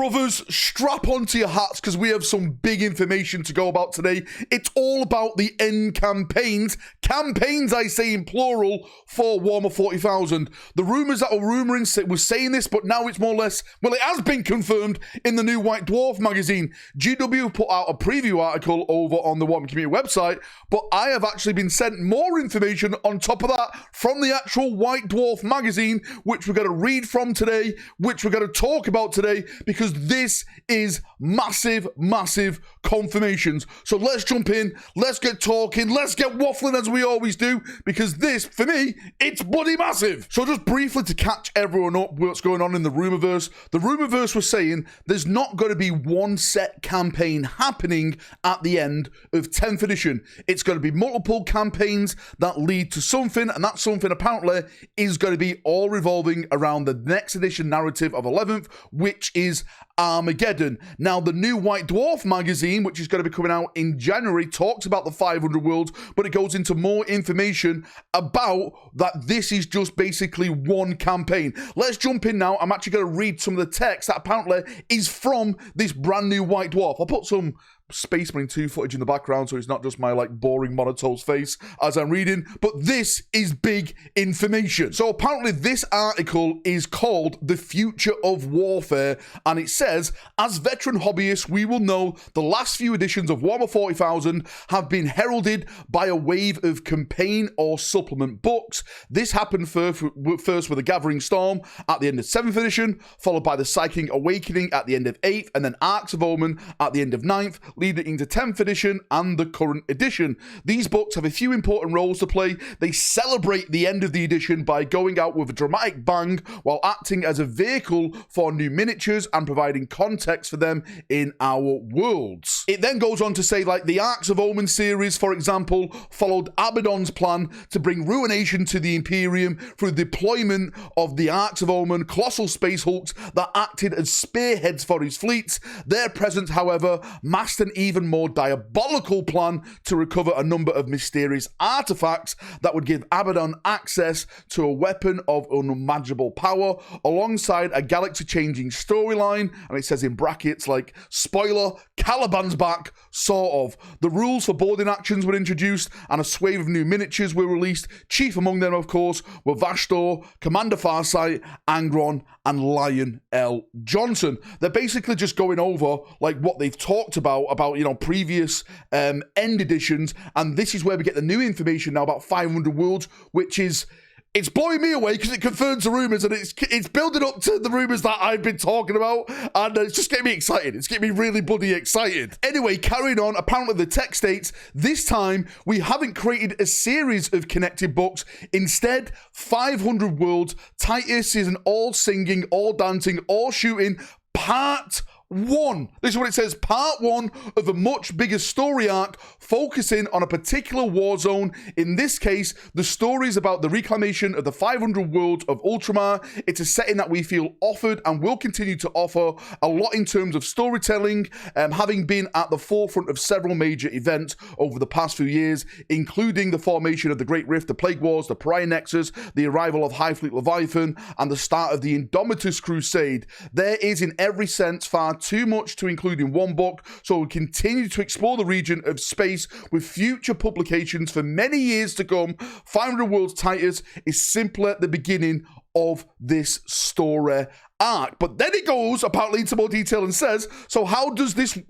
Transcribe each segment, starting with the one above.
brothers, strap onto your hats because we have some big information to go about today. It's all about the end campaigns. Campaigns, I say in plural, for Warhammer 40,000. The rumours that were rumouring were saying this, but now it's more or less, well, it has been confirmed in the new White Dwarf Magazine. GW put out a preview article over on the Warhammer community website, but I have actually been sent more information on top of that from the actual White Dwarf Magazine, which we're going to read from today, which we're going to talk about today, because this is massive, massive confirmations. So let's jump in, let's get talking, let's get waffling as we always do, because this, for me, it's bloody massive. So just briefly to catch everyone up what's going on in the Rumourverse. The Rumourverse was saying there's not going to be one set campaign happening at the end of 10th edition. It's going to be multiple campaigns that lead to something, and that something apparently is going to be all revolving around the next edition narrative of 11th, which is Armageddon. Now, the new White Dwarf magazine, which is going to be coming out in January, talks about the 500 worlds, but it goes into more information about that this is just basically one campaign. Let's jump in now. I'm actually going to read some of the text that apparently is from this brand new White Dwarf. I'll put some Space Marine 2 footage in the background so it's not just my like boring monotone face as I'm reading, but this is big information. So apparently this article is called The Future of Warfare, and it says, as veteran hobbyists, we will know the last few editions of Warhammer 40,000 have been heralded by a wave of campaign or supplement books. This happened first with the Gathering Storm at the end of 7th edition, followed by the Psychic Awakening at the end of 8th, and then Arcs of Omen at the end of 9th, leading into 10th edition and the current edition. These books have a few important roles to play. They celebrate the end of the edition by going out with a dramatic bang while acting as a vehicle for new miniatures and providing context for them in our worlds. It then goes on to say, like, the Arcs of Omen series, for example, followed Abaddon's plan to bring ruination to the Imperium through the deployment of the Arcs of Omen, colossal space hulks that acted as spearheads for his fleets. Their presence, however, masked an even more diabolical plan to recover a number of mysterious artifacts that would give Abaddon access to a weapon of unimaginable power, alongside a galaxy-changing storyline, and it says in brackets, like, spoiler, Caliban's back, sort of. The rules for boarding actions were introduced, and a swathe of new miniatures were released. Chief among them, of course, were Vastor, Commander Farsight, Angron, and Lion L. Johnson. They're basically just going over, like, what they've talked about, you know, previous end editions, and this is where we get the new information now about 500 worlds, which is, it's blowing me away because it confirms the rumours, and it's building up to the rumours that I've been talking about, and it's just getting me excited. It's getting me really bloody excited. Anyway, carrying on, apparently the text states, this time we haven't created a series of connected books. Instead, 500 worlds, Titus is an all singing, all dancing, all shooting part 1. This is what it says, part 1 of a much bigger story arc focusing on a particular war zone. In this case, the story is about the reclamation of the 500 worlds of Ultramar. It's a setting that we feel offered and will continue to offer a lot in terms of storytelling, having been at the forefront of several major events over the past few years, including the formation of the Great Rift, the Plague Wars, the Pariah Nexus, the arrival of High Fleet Leviathan, and the start of the Indomitus Crusade. There is in every sense far too much to include in one book, so we'll continue to explore the region of space with future publications for many years to come. 500 Worlds Titus is simply the beginning of this story arc. But then it goes apparently into more detail and says, so how's it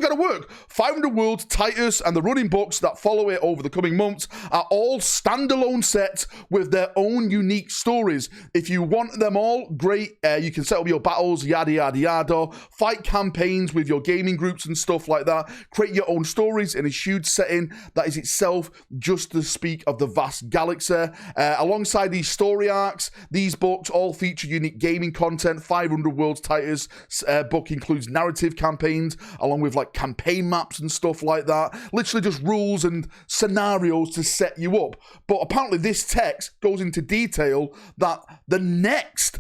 going to work? 500 Worlds, Titus, and the running books that follow it over the coming months are all standalone sets with their own unique stories. If you want them all, great. You can set up your battles, yada, yada, yada. Fight campaigns with your gaming groups and stuff like that. Create your own stories in a huge setting that is itself just to speak of the vast galaxy. Alongside these story arcs, these books all feature unique gaming content. 500 Worlds Titus book includes narrative campaigns along with like campaign maps and stuff like that. Literally just rules and scenarios to set you up. But apparently this text goes into detail that the next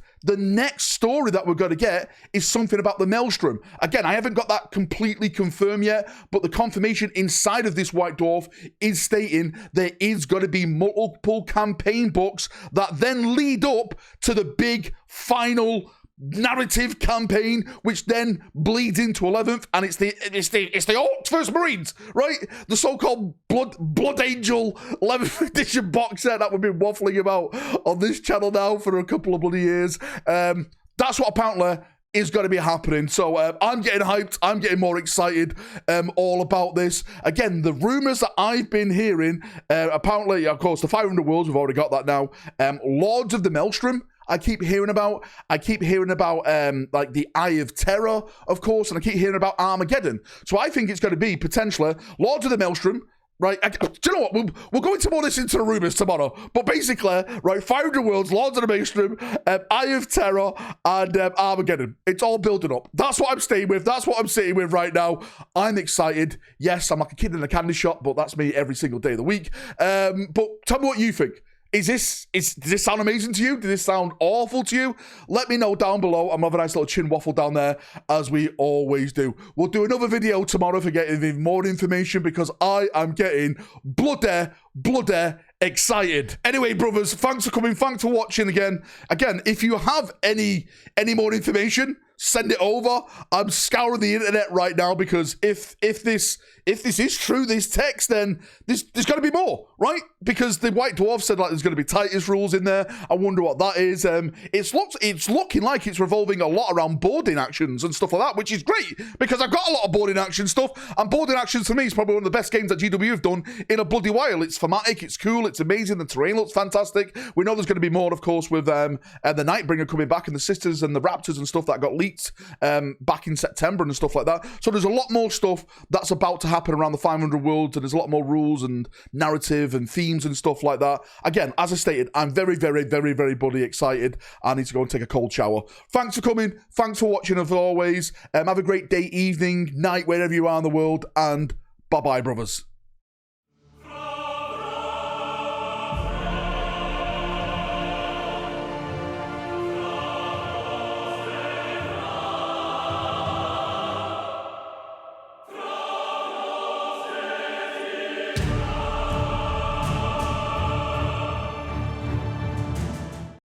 story that we're going to get is something about the Maelstrom. Again, I haven't got that completely confirmed yet, but the confirmation inside of this White Dwarf is stating there is going to be multiple campaign books that then lead up to the big final narrative campaign, which then bleeds into 11th, and it's the Orcs vs Marines, right? The so-called Blood Angel 11th edition box set that we've been waffling about on this channel now for a couple of bloody years. That's what apparently is going to be happening. So I'm getting hyped. I'm getting more excited all about this. Again, the rumors that I've been hearing, apparently, of course, the 500 Worlds, we've already got that now. Lords of the Maelstrom, I keep hearing about. I keep hearing about like the Eye of Terror, of course, and I keep hearing about Armageddon. So I think it's going to be potentially Lords of the Maelstrom. Right, do you know what? We'll go into more of this into the rumors tomorrow. But basically, right, 500 Worlds, Lords of the Maelstrom, Eye of Terror, and Armageddon. It's all building up. That's what I'm staying with. That's what I'm sitting with right now. I'm excited. Yes, I'm like a kid in a candy shop, but that's me every single day of the week. But tell me what you think. Does this sound amazing to you? Does this sound awful to you? Let me know down below. I'm having a nice little chin waffle down there, as we always do. We'll do another video tomorrow for getting even more information, because I am getting bloody excited. Anyway, brothers, thanks for coming. Thanks for watching again. Again, if you have any more information, send it over. I'm scouring the internet right now, because if this is true, this text, then there's got to be more, right? Because the White Dwarf said like there's going to be Titus rules in there. I wonder what that is. It's looking like it's revolving a lot around boarding actions and stuff like that, which is great, because I've got a lot of boarding action stuff, and boarding actions for me is probably one of the best games that GW have done in a bloody while. It's thematic, it's cool, it's amazing, the terrain looks fantastic. We know there's going to be more, of course, with the Nightbringer coming back, and the Sisters and the Raptors and stuff that got leaked back in September and stuff like that. So there's a lot more stuff that's about to happen around the 500 Worlds, and there's a lot more rules and narrative and themes and stuff like that. Again, as I stated, I'm very bloody excited. I need to go and take a cold shower. Thanks for coming. Thanks for watching, as always. Have a great day, evening, night, wherever you are in the world, and bye-bye, brothers.